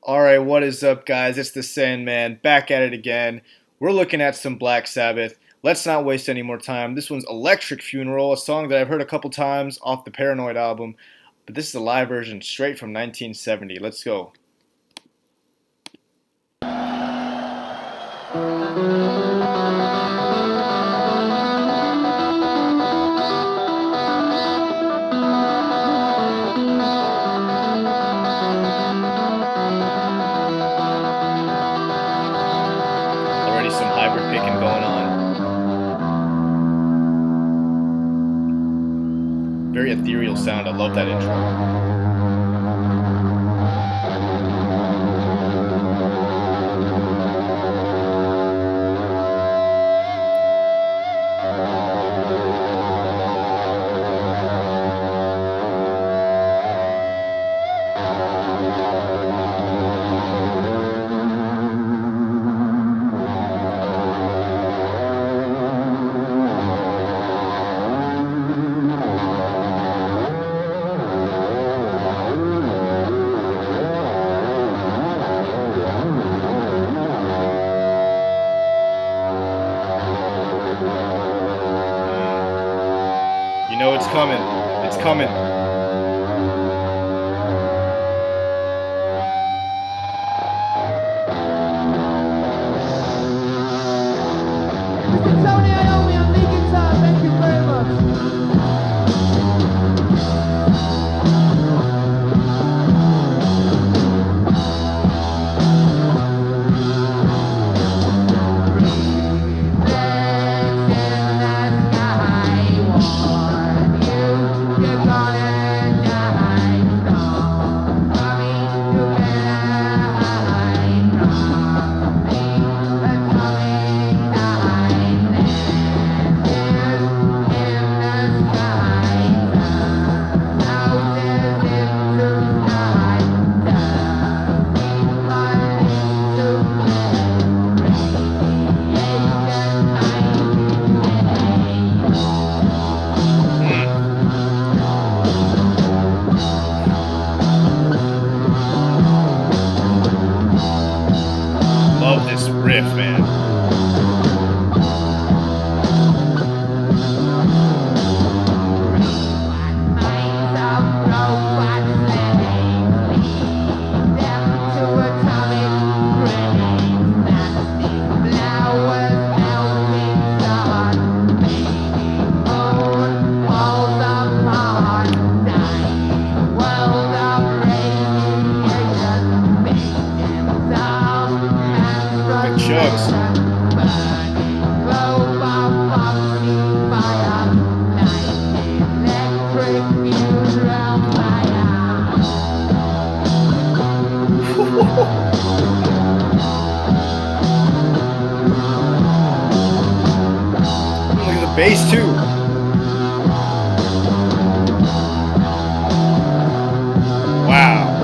All right, what is up, guys? It's the Sandman back at it again. We're looking at some Black Sabbath. Let's not waste any more time. This one's Electric Funeral, a song that I've heard a couple times off the Paranoid album, but this is a live version straight from 1970. Let's go. Already some hybrid picking going on. Very ethereal sound. I love that intro. You know it's coming. It's coming. Tony Iommi on lead guitar, thank you very much. Love this riff, man. Good chugs. Look at the bass too. Wow.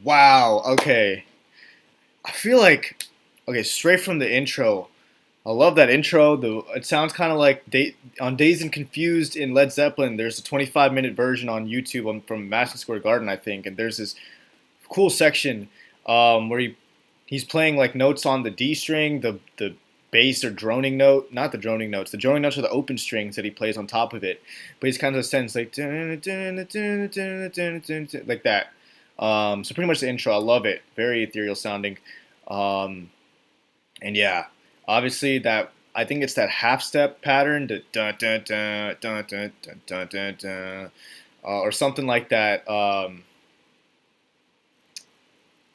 Wow. Okay. I feel like straight from the intro. I love that intro. It sounds kind of like on Dazed and Confused in Led Zeppelin. There's a 25-minute version on YouTube from Madison Square Garden, I think, and there's this cool section where he's playing like notes on the D string, the bass or droning note, not the droning notes. The droning notes are the open strings that he plays on top of it. But he's kind of sense like like that. So pretty much the intro. I love it. Very ethereal sounding. And yeah, obviously that I think it's that half step pattern, the dun dun dun dun dun dun dun dun, dun or something like that.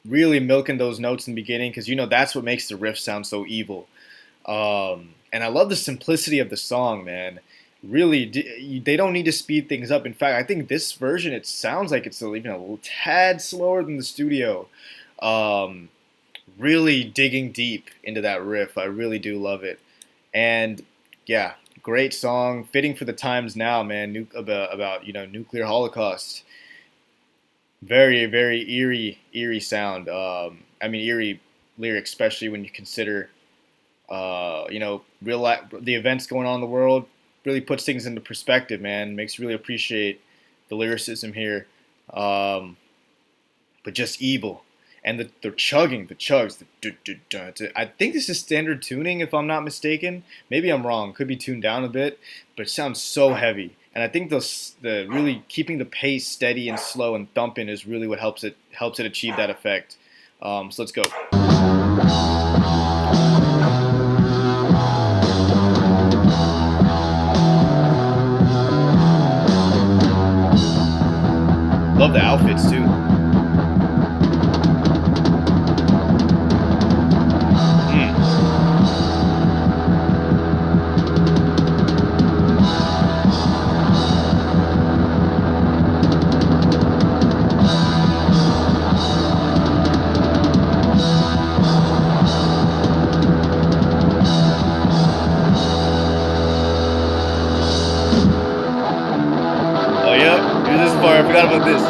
Really milking those notes in the beginning because that's what makes the riff sound so evil. And I love the simplicity of the song, man. Really, they don't need to speed things up. In fact, I think this version it sounds like it's even a little tad slower than the studio. Um, Really digging deep into that riff. I really do love it. And yeah, great song, fitting for the times now, man. About nuclear holocaust. Very very eerie sound. I mean eerie lyrics, especially when you consider the events going on in the world. Really puts things into perspective, man. Makes you really appreciate the lyricism here. Um, but just evil. And the chugging, the chugs, I think this is standard tuning if I'm not mistaken. Maybe I'm wrong. Could be tuned down a bit, but it sounds so heavy. And I think the really keeping the pace steady and slow and thumping is really what helps it achieve that effect. So let's go. Love the outfits too. Oh yeah, here's this part. I forgot about this.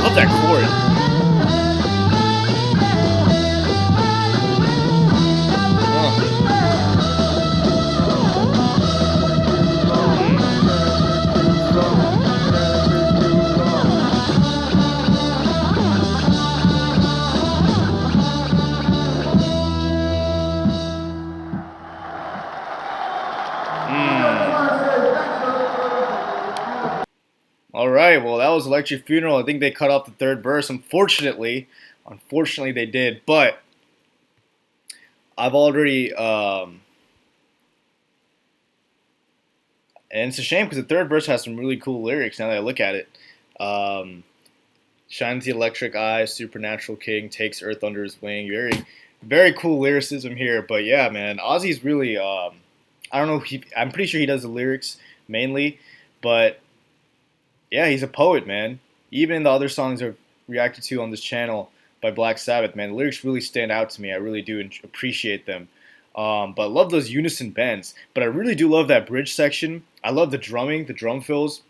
Love that chord. All right, well that was Electric Funeral. I think they cut off the third verse. Unfortunately they did. But I've already, and it's a shame because the third verse has some really cool lyrics. Now that I look at it, um, shines the electric eye, supernatural king takes earth under his wing. Very cool lyricism here. But yeah, man, Ozzy's really, I don't know. I'm pretty sure he does the lyrics mainly, but yeah, he's a poet, man. Even the other songs I've reacted to on this channel by Black Sabbath, man, the lyrics really stand out to me. I really do appreciate them. But I love those unison bends. But I really do love that bridge section. I love the drumming, the drum fills.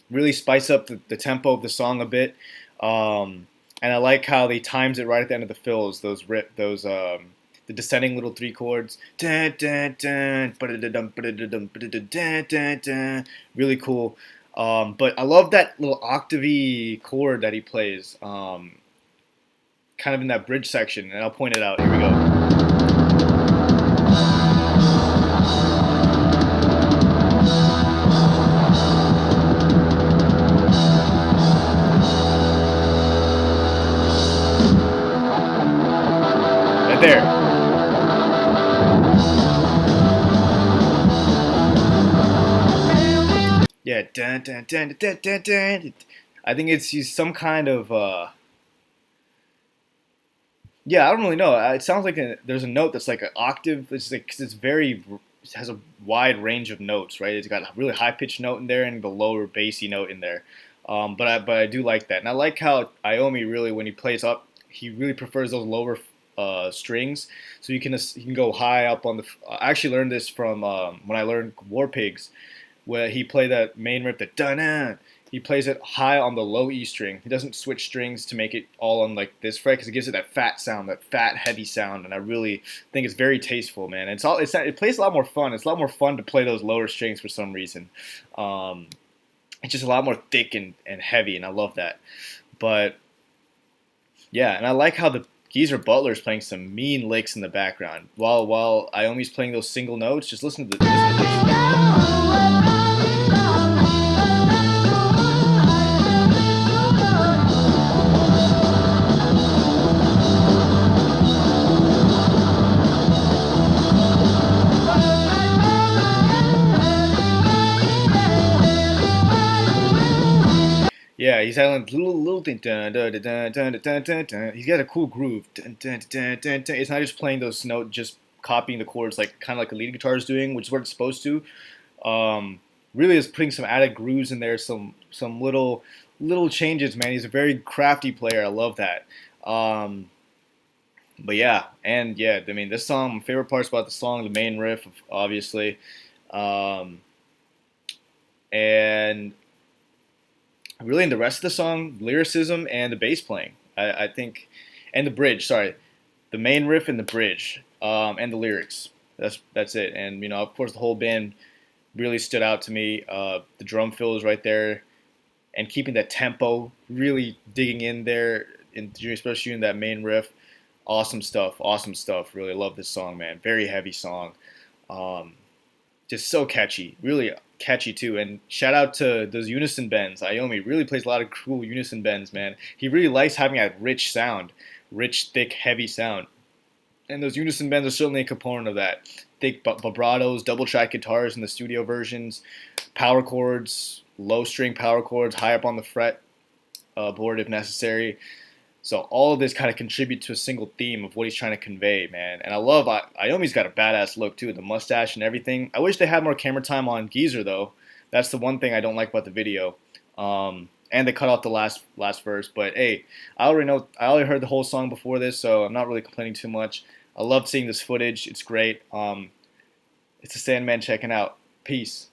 Really spice up the tempo of the song a bit. And I like how they times it right at the end of the fills. The descending little three chords. Really cool. But I love that little octavey chord that he plays, kind of in that bridge section, and I'll point it out. Here we go. Right there. Yeah. Dun, dun, dun, dun, dun, dun. I think it's he's some kind of yeah, I don't really know. It sounds like there's a note that's like an octave. It's like 'cause it has a wide range of notes, right? It's got a really high pitched note in there and the lower bassy note in there. But I do like that, and I like how Iommi really when he plays up, he really prefers those lower strings, so you can go high up on the. I actually learned this from when I learned War Pigs, where he played that main riff, the dun. He plays it high on the low E string. He doesn't switch strings to make it all on like this fret because it gives it that fat sound, that fat heavy sound, and I really think it's very tasteful, man. It plays a lot more fun. It's a lot more fun to play those lower strings for some reason. Um, it's just a lot more thick and heavy, and I love that. But yeah, and I like how the geezer Butler's playing some mean licks in the background while Iommi's playing those single notes. Just listen to this. Yeah, he's having little thing. Dun, dun, dun, dun, dun, dun, dun, dun. He's got a cool groove. Dun, dun, dun, dun, dun. It's not just playing those notes, just copying the chords like kind of like a lead guitar is doing, which is what it's supposed to. Um, Really is putting some added grooves in there, some little changes, man. He's a very crafty player. I love that. Um, but yeah, and yeah, I mean this song. My favorite parts about the song, the main riff, obviously, um, and really in the rest of the song, lyricism and the bass playing. I think, and the bridge. Sorry, the main riff and the bridge, and the lyrics. That's it. And of course, the whole band really stood out to me. The drum fills right there, and keeping that tempo, really digging in there, especially in that main riff. Awesome stuff. Awesome stuff. Really love this song, man. Very heavy song. Um, just so catchy, really catchy too. And shout out to those unison bends. Iommi really plays a lot of cool unison bends, man. He really likes having that rich sound, rich, thick, heavy sound. And those unison bends are certainly a component of that. Thick vibratos, double track guitars in the studio versions, power chords, low string power chords, high up on the fret board if necessary. So all of this kind of contribute to a single theme of what he's trying to convey, man. And I love Iommi's got a badass look too, the mustache and everything. I wish they had more camera time on Geezer though. That's the one thing I don't like about the video. And they cut off the last verse. But hey, I already heard the whole song before this, so I'm not really complaining too much. I love seeing this footage. It's great. It's a Sandman checking out. Peace.